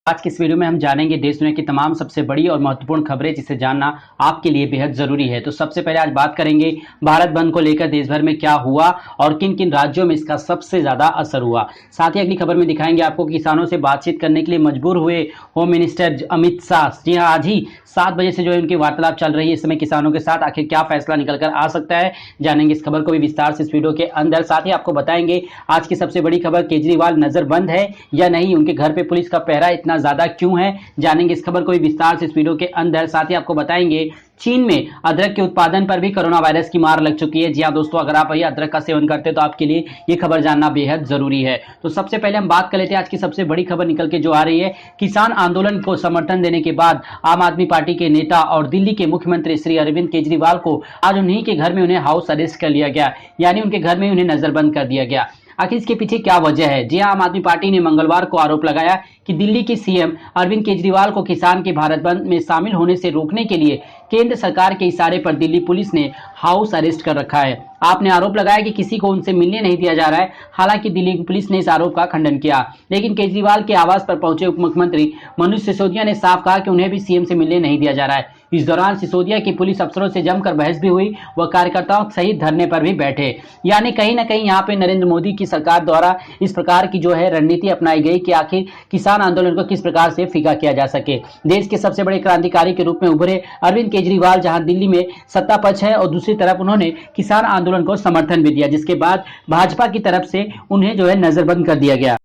आज की इस वीडियो में हम जानेंगे देश दुनिया की तमाम सबसे बड़ी और महत्वपूर्ण खबरें जिसे जानना आपके लिए बेहद जरूरी है। तो सबसे पहले आज बात करेंगे भारत बंद को लेकर देश भर में क्या हुआ और किन किन राज्यों में इसका सबसे ज्यादा असर हुआ। साथ ही अगली खबर में दिखाएंगे आपको किसानों से बातचीत करने के लिए मजबूर हुए होम मिनिस्टर अमित शाह। जी हाँ, आज ही 7 बजे से जो है उनकी वार्तालाप चल रही है। इस समय किसानों के साथ आखिर क्या फैसला निकल कर आ सकता है, जानेंगे इस खबर को भी विस्तार से इस वीडियो के अंदर। साथ ही आपको बताएंगे आज की सबसे बड़ी खबर, केजरीवाल नजरबंद है या नहीं, उनके घर पे पुलिस का पहरा इतना ज्यादा क्यों है, जानेंगे इस खबर को भी विस्तार से इस वीडियो के अंदर। साथ ही आपको बताएंगे चीन में अदरक के उत्पादन पर भी कोरोना वायरस की मार लग चुकी है। जी हाँ दोस्तों, अगर आप अदरक का सेवन करते हैं तो आपके लिए ये खबर जानना बेहद जरूरी है। तो सबसे पहले हम बात कर लेते हैं आज की सबसे बड़ी खबर निकल के जो आ रही है, किसान आंदोलन को समर्थन देने के बाद आम आदमी पार्टी के नेता और दिल्ली के मुख्यमंत्री श्री अरविंद केजरीवाल को आज उन्हीं के घर में उन्हें हाउस अरेस्ट कर लिया गया, यानी उनके घर में उन्हें नजरबंद कर दिया गया। आखिर इसके पीछे क्या वजह है? जी आम आदमी पार्टी ने मंगलवार को आरोप लगाया कि दिल्ली के सीएम अरविंद केजरीवाल को किसान के भारत बंद में शामिल होने से रोकने के लिए केंद्र सरकार के इशारे पर दिल्ली पुलिस ने हाउस अरेस्ट कर रखा है। आपने आरोप लगाया कि किसी को उनसे मिलने नहीं दिया जा रहा है। हालांकि दिल्ली पुलिस ने इस आरोप का खंडन किया, लेकिन केजरीवाल के आवास पर पहुंचे उप मुख्यमंत्री मनीष सिसोदिया ने साफ कहा कि उन्हें भी सीएम से मिलने नहीं दिया जा रहा है। इस दौरान सिसोदिया की पुलिस अफसरों से जमकर बहस भी हुई, वह कार्यकर्ताओं सहित धरने पर भी बैठे। यानी कहीं ना कहीं यहाँ पे नरेंद्र मोदी की सरकार द्वारा इस प्रकार की जो है रणनीति अपनाई गई कि आखिर किसान आंदोलन को किस प्रकार से फीका किया जा सके। देश के सबसे बड़े क्रांतिकारी के रूप में उभरे अरविंद केजरीवाल जहां दिल्ली में सत्ता पक्ष है और दूसरी तरफ उन्होंने किसान आंदोलन को समर्थन भी दिया, जिसके बाद भाजपा की तरफ से उन्हें जो है नजरबंद कर दिया गया।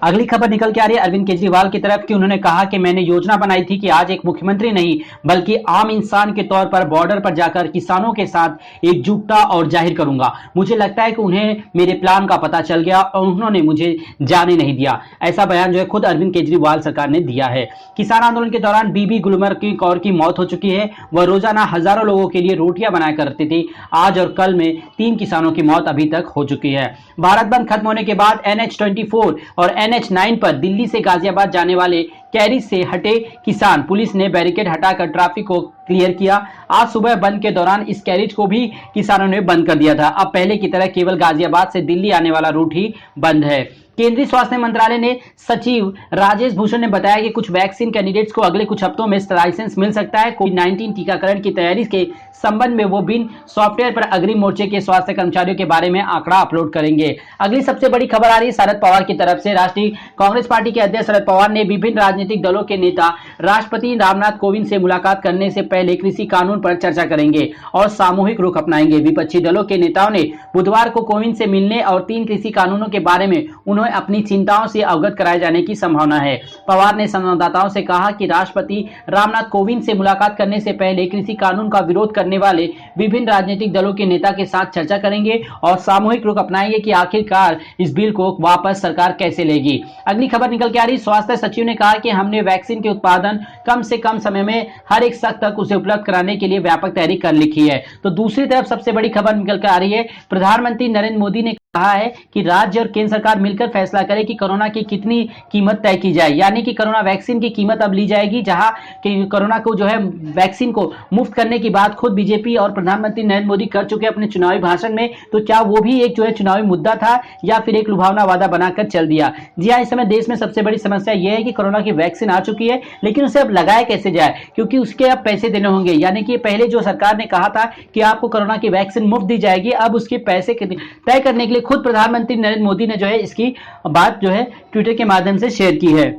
अगली खबर निकल के आ रही है अरविंद केजरीवाल की तरफ कि उन्होंने कहा कि मैंने योजना बनाई थी कि आज एक मुख्यमंत्री नहीं बल्कि आम इंसान के तौर पर बॉर्डर पर जाकर किसानों के साथ एकजुटता और जाहिर करूंगा। मुझे लगता है कि उन्हें मेरे प्लान का पता चल गया और उन्होंने मुझे जाने नहीं दिया। ऐसा बयान जो है खुद अरविंद केजरीवाल सरकार ने दिया है। किसान आंदोलन के दौरान बीबी गुलमर कौर की मौत हो चुकी है। वह रोजाना हजारों लोगों के लिए रोटियां बनाया करती थी। आज और कल में 3 किसानों की मौत अभी तक हो चुकी है। भारत बंद खत्म होने के बाद NH-24 और NH-9 पर दिल्ली से गाजियाबाद जाने वाले कैरिज से हटे किसान, पुलिस ने बैरिकेड हटाकर ट्रैफिक को क्लियर किया। आज सुबह बंद के दौरान इस कैरिज को भी किसानों ने बंद कर दिया था। अब पहले की तरह केवल गाजियाबाद से दिल्ली आने वाला रूट ही बंद है। केंद्रीय स्वास्थ्य मंत्रालय ने सचिव राजेश भूषण ने बताया कि कुछ वैक्सीन कैंडिडेट्स को अगले कुछ हफ्तों में लाइसेंस मिल सकता है। कोविड-19 टीकाकरण की तैयारी के संबंध में वो बिन सॉफ्टवेयर पर अग्रिम मोर्चे के स्वास्थ्य कर्मचारियों के बारे में आंकड़ा अपलोड करेंगे। अगली सबसे बड़ी खबर आ रही है शरद पवार की तरफ से। राष्ट्रीय कांग्रेस पार्टी के अध्यक्ष शरद पवार ने विभिन्न राजनीतिक दलों के नेता राष्ट्रपति रामनाथ कोविंद से मुलाकात करने से पहले कृषि कानून पर चर्चा करेंगे और सामूहिक रुख अपनाएंगे। विपक्षी दलों के नेताओं ने बुधवार को कोविंद से मिलने और 3 कृषि कानूनों के बारे में उन्हें अपनी चिंताओं से अवगत कराए जाने की संभावना है। पवार ने संवाददाताओं से कहा कि राष्ट्रपति रामनाथ कोविंद से मुलाकात करने से पहले कृषि कानून का विरोध करने वाले विभिन्न राजनीतिक दलों के नेता के साथ चर्चा करेंगे और सामूहिक रुख अपनाएंगे कि आखिरकार इस बिल को वापस सरकार कैसे लेगी। अगली खबर निकल के आ रही, स्वास्थ्य सचिव ने कहा कि हमने वैक्सीन के उत्पादन कम से कम समय में हर एक शख्स तक उसे उपलब्ध कराने के लिए व्यापक तैयारी कर लिखी है। तो दूसरी तरफ सबसे बड़ी खबर निकल कर आ रही है, प्रधानमंत्री नरेंद्र मोदी ने कहा है कि राज्य और केंद्र सरकार मिलकर फैसला करे कि कोरोना की कितनी कीमत तय की जाए, यानी कि कोरोना वैक्सीन की कीमत अब ली जाएगी। जहां कि कोरोना को जो है वैक्सीन को मुफ्त करने की बात खुद बीजेपी और प्रधानमंत्री नरेंद्र मोदी कर चुके अपने चुनावी भाषण में, तो क्या वो भी एक जो है चुनावी मुद्दा था या फिर एक लुभावना वादा बनाकर चल दिया? जी हाँ, इस समय देश में सबसे बड़ी समस्या यह है कि कोरोना की वैक्सीन आ चुकी है, लेकिन उसे अब लगाया कैसे जाए, क्योंकि उसके अब पैसे देने होंगे। यानी कि पहले जो सरकार ने कहा था कि आपको कोरोना की वैक्सीन मुफ्त दी जाएगी, अब उसके पैसे तय करने के लिए खुद प्रधानमंत्री नरेंद्र मोदी ने जो है इसकी बात जो है ट्विटर के माध्यम से शेयर की है।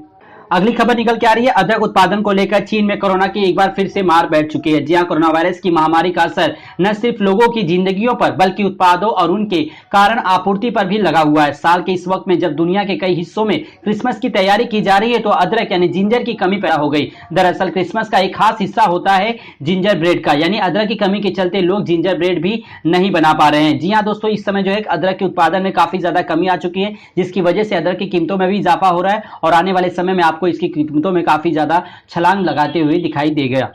अगली खबर निकल के आ रही है, अदरक उत्पादन को लेकर चीन में कोरोना की एक बार फिर से मार बैठ चुकी है। जी हां, कोरोना वायरस की महामारी का असर न सिर्फ लोगों की जिंदगियों पर बल्कि उत्पादों और उनके कारण आपूर्ति पर भी लगा हुआ है। साल के इस वक्त में जब दुनिया के कई हिस्सों में क्रिसमस की तैयारी की जा रही है तो अदरक यानी जिंजर की कमी पैदा हो गई। दरअसल क्रिसमस का एक खास हिस्सा होता है जिंजर ब्रेड का, यानी अदरक की कमी के चलते लोग जिंजर ब्रेड भी नहीं बना पा रहे हैं। जी हाँ दोस्तों, इस समय जो है अदरक के उत्पादन में काफी ज्यादा कमी आ चुकी है, जिसकी वजह से अदरक की कीमतों में भी इजाफा हो रहा है और आने वाले समय में आपको इसकी कीमतों में काफी ज्यादा छलांग लगाते हुए दिखाई देगा।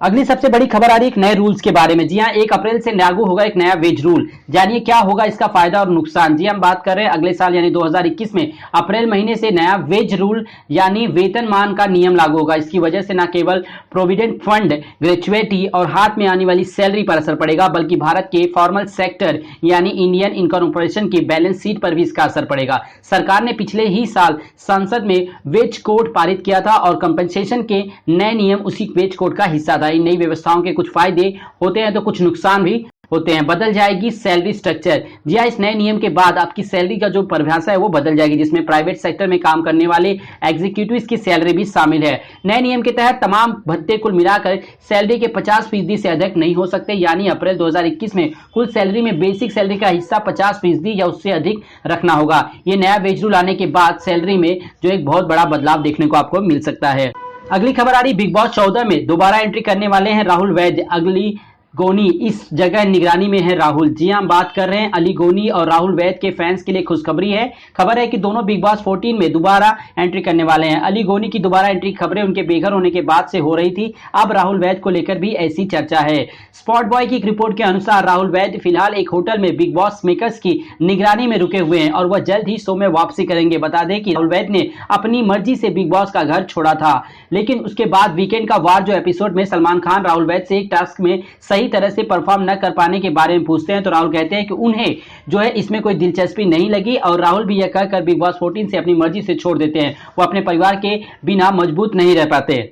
अगली सबसे बड़ी खबर आ रही है एक नए रूल्स के बारे में। जी हां, 1 अप्रैल से लागू होगा एक नया वेज रूल। जानिए क्या होगा इसका फायदा और नुकसान। जी हम बात कर रहे हैं अगले साल यानी 2021 में अप्रैल महीने से नया वेज रूल यानी वेतनमान का नियम लागू होगा। इसकी वजह से न केवल प्रोविडेंट फंड, ग्रेचुइटी और हाथ में आने वाली सैलरी पर असर पड़ेगा, बल्कि भारत के फॉर्मल सेक्टर यानी इंडियन इनकॉर्पोरेशन की बैलेंस शीट पर भी इसका असर पड़ेगा। सरकार ने पिछले ही साल संसद में वेज कोड पारित किया था और कंपनसेशन के नए नियम उसी वेज कोड का हिस्सा था। इन नई व्यवस्थाओं के कुछ फायदे होते हैं तो कुछ नुकसान भी होते हैं। बदल जाएगी सैलरी स्ट्रक्चर। जी हाँ, इस नए नियम के बाद आपकी सैलरी का जो परिभाषा है वो बदल जाएगी, जिसमें प्राइवेट सेक्टर में काम करने वाले एग्जीक्यूटिव्स की सैलरी भी शामिल है। नए नियम के तहत तमाम भत्ते कुल मिलाकर सैलरी के 50% से अधिक नहीं हो सकते, यानी अप्रैल 2021 में कुल सैलरी में बेसिक सैलरी का हिस्सा 50% या उससे अधिक रखना होगा। ये नया वेज रूल आने के बाद सैलरी में जो एक बहुत बड़ा बदलाव देखने को आपको मिल सकता है। अगली खबर आ रही बिग बॉस 14 में दोबारा एंट्री करने वाले हैं राहुल वैद्य। अगली गोनी इस जगह निगरानी में है राहुल। जी हम बात कर रहे हैं अली गोनी और राहुल वैद्य के फैंस के लिए खुशखबरी है। खबर है कि दोनों बिग बॉस 14 में दोबारा एंट्री करने वाले हैं। अली गोनी की दोबारा एंट्री खबरें उनके बेघर होने के बाद से हो रही थी, अब राहुल वैद्य को लेकर भी ऐसी चर्चा है। स्पॉट बॉय की एक रिपोर्ट के अनुसार राहुल वैद्य फिलहाल एक होटल में बिग बॉस मेकर्स की निगरानी में रुके हुए हैं और वह जल्द ही शो में वापसी करेंगे। बता दें कि राहुल वैद्य ने अपनी मर्जी से बिग बॉस का घर छोड़ा था, लेकिन उसके बाद वीकेंड का वार जो एपिसोड में सलमान खान राहुल वैद्य से एक टास्क में सही तरह से परफॉर्म न कर पाने के बारे में पूछते हैं तो राहुल कहते हैं कि उन्हें जो है इसमें कोई दिलचस्पी नहीं लगी और राहुल भी यह कहकर बिग बॉस 14 से अपनी मर्जी से छोड़ देते हैं। वो अपने परिवार के बिना मजबूत नहीं रह पाते।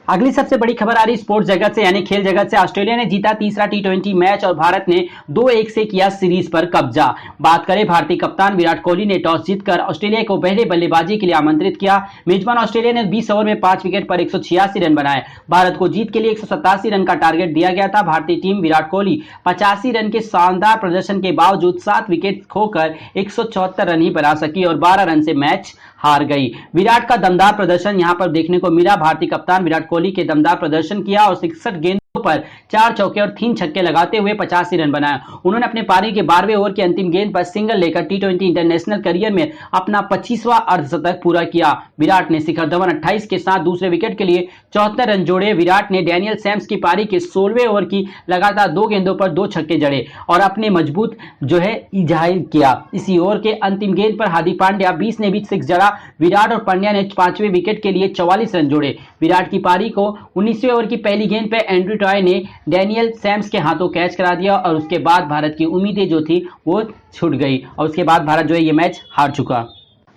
अगली सबसे बड़ी खबर आ रही स्पोर्ट्स जगत से यानी खेल जगत से। ऑस्ट्रेलिया ने जीता तीसरा टी20 मैच और भारत ने 2-1 से किया सीरीज पर कब्जा। बात करें भारतीय कप्तान विराट कोहली ने टॉस जीतकर ऑस्ट्रेलिया को पहले बल्लेबाजी के लिए आमंत्रित किया। मेजबान ऑस्ट्रेलिया ने 20 ओवर में 5 विकेट पर 186 रन बनाए। भारत को जीत के लिए 187 रन का टारगेट दिया गया था। भारतीय टीम विराट कोहली 85 रन के शानदार प्रदर्शन के बावजूद 7 विकेट खोकर 174 रन ही बना सकी और 12 रन से मैच हार गई। विराट का दमदार प्रदर्शन यहां पर देखने को मिला। भारतीय कप्तान विराट कोहली के दमदार प्रदर्शन किया और 66 गेंदों पर 4 चौके और 3 छक्के लगाते हुए 85 रन बनाए। उन्होंने अपने पारी के 12वें ओवर की अंतिम गेंद पर सिंगल लेकर टी20 इंटरनेशनल करियर में अपना 25वां अर्धशतक पूरा किया। विराट ने शिखर धवन 28 के साथ दूसरे विकेट के लिए 74 रन जोड़े। विराट ने डैनियल सैम्स की पारी के 16वें ओवर की लगातार 2 गेंदों पर 2 छक्के जड़े और अपने मजबूत जो है जाहिर किया। इसी ओवर के अंतिम गेंद पर हार्दिक पांड्या 20 ने भी 6 जड़ा। विराट और पांड्या ने 5वें विकेट के लिए 44 रन जोड़े। विराट की पारी को 19वें ओवर की पहली गेंद पर एंड्रू टॉय ने डैनियल सैम्स के हाथों कैच करा दिया और उसके बाद भारत की उम्मीदें जो थी वो छूट गई और उसके बाद भारत जो है ये मैच हार चुका।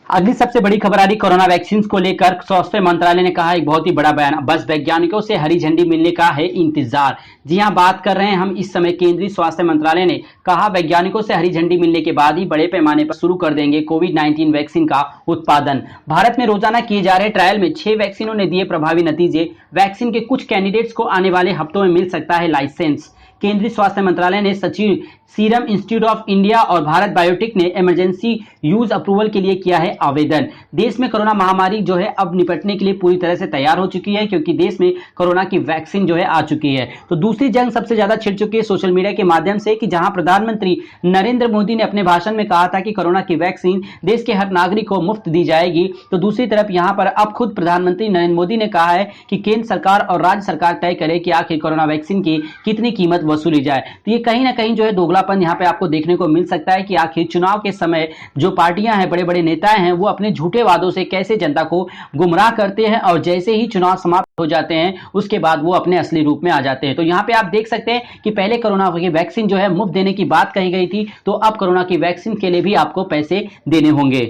अगली सबसे बड़ी खबर आ रही कोरोना वैक्सीन को लेकर। स्वास्थ्य मंत्रालय ने कहा एक बहुत ही बड़ा बयान, बस वैज्ञानिकों से हरी झंडी मिलने का है इंतजार। जी हां, बात कर रहे हैं हम इस समय केंद्रीय स्वास्थ्य मंत्रालय ने कहा वैज्ञानिकों से हरी झंडी मिलने के बाद ही बड़े पैमाने पर शुरू कर देंगे कोविड-19 वैक्सीन का उत्पादन। भारत में रोजाना किए जा रहे ट्रायल में 6 वैक्सीनों ने दिए प्रभावी नतीजे। वैक्सीन के कुछ कैंडिडेट्स को आने वाले हफ्तों में मिल सकता है लाइसेंस। केंद्रीय स्वास्थ्य मंत्रालय ने सचिव सीरम इंस्टीट्यूट ऑफ इंडिया और भारत बायोटेक ने इमरजेंसी यूज अप्रूवल के लिए किया है आवेदन। देश में कोरोना महामारी जो है अब निपटने के लिए पूरी तरह से तैयार हो चुकी है, क्योंकि देश में कोरोना की वैक्सीन जो है आ चुकी है। तो दूसरी जंग सबसे ज्यादा छिड़ चुकी है सोशल मीडिया के माध्यम से, कि जहां प्रधानमंत्री नरेंद्र मोदी ने अपने भाषण में कहा था कि कोरोना की वैक्सीन देश के हर नागरिक को मुफ्त दी जाएगी, तो दूसरी तरफ यहां पर अब खुद प्रधानमंत्री नरेंद्र मोदी ने कहा है कि केंद्र सरकार और राज्य सरकार तय करे कि आखिर कोरोना वैक्सीन की कितनी कीमत वसूली जाए। तो ये कहीं ना कहीं जो है दोगलापन यहाँ पे आपको देखने को मिल सकता है कि आखिर चुनाव के समय जो पार्टियां हैं, बड़े बड़े नेताएं हैं, वो अपने झूठे वादों से कैसे जनता को गुमराह करते हैं और जैसे ही चुनाव समाप्त हो जाते हैं उसके बाद वो अपने असली रूप में आ जाते हैं। तो यहाँ पे आप देख सकते हैं कि पहले कोरोना की वैक्सीन जो है मुफ्त देने की बात कही गई थी, तो अब कोरोना की वैक्सीन के लिए भी आपको पैसे देने होंगे।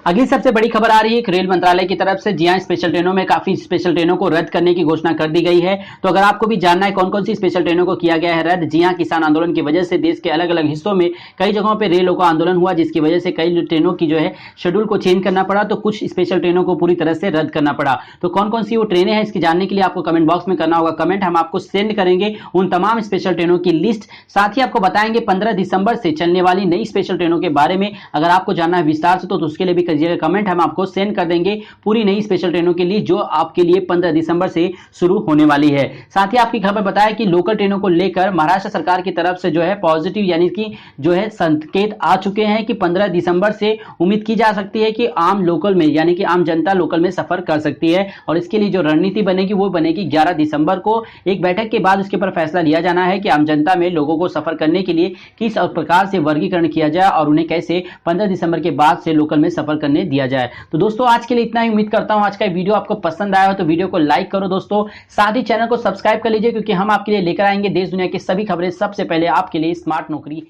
अगली सबसे बड़ी खबर आ रही है रेल मंत्रालय की तरफ से। जी हां, स्पेशल ट्रेनों में काफी स्पेशल ट्रेनों को रद्द करने की घोषणा कर दी गई है। तो अगर आपको भी जानना है कौन कौन सी स्पेशल ट्रेनों को किया गया है रद्द, जी हां, किसान आंदोलन की वजह से देश के अलग अलग हिस्सों में कई जगहों पर रेलों का आंदोलन हुआ, जिसकी वजह से कई ट्रेनों की जो है शेड्यूल को चेंज करना पड़ा, तो कुछ स्पेशल ट्रेनों को पूरी तरह से रद्द करना पड़ा। तो कौन कौन सी वो ट्रेनें हैं इसकी जानने के लिए आपको कमेंट बॉक्स में करना होगा कमेंट। हम आपको सेंड करेंगे उन तमाम स्पेशल ट्रेनों की लिस्ट। साथ ही आपको बताएंगे 15 दिसंबर से चलने वाली नई स्पेशल ट्रेनों के बारे में। अगर आपको जानना है विस्तार से तो उसके लिए भी करिएगा कमेंट, हम आपको सेंड कर देंगे पूरी नई स्पेशल ट्रेनों के लिए जो आपके लिए 15 दिसंबर से शुरू होने वाली है। साथ ही आपकी खबर बताया कि लोकल ट्रेनों को लेकर महाराष्ट्र सरकार की तरफ से जो है पॉजिटिव यानी कि जो है संकेत आ चुके हैं कि 15 दिसंबर से उम्मीद की जा सकती है कि आम लोकल में यानी कि आम जनता लोकल में सफर कर सकती है। और इसके लिए जो रणनीति बनेगी वो बनेगी 11 दिसंबर को एक बैठक के बाद उसके ऊपर फैसला लिया जाना है कि आम जनता में लोगों को सफर करने के लिए किस प्रकार से वर्गीकरण किया जाए और उन्हें कैसे 15 दिसंबर के बाद से लोकल में सफर करने दिया जाए। तो दोस्तों आज के लिए इतना ही, उम्मीद करता हूं आज का वीडियो आपको पसंद आया हो तो वीडियो को लाइक करो दोस्तों, साथ ही चैनल को सब्सक्राइब कर लीजिए क्योंकि हम आपके लिए लेकर आएंगे देश दुनिया की सभी खबरें सबसे पहले आपके लिए स्मार्ट नौकरी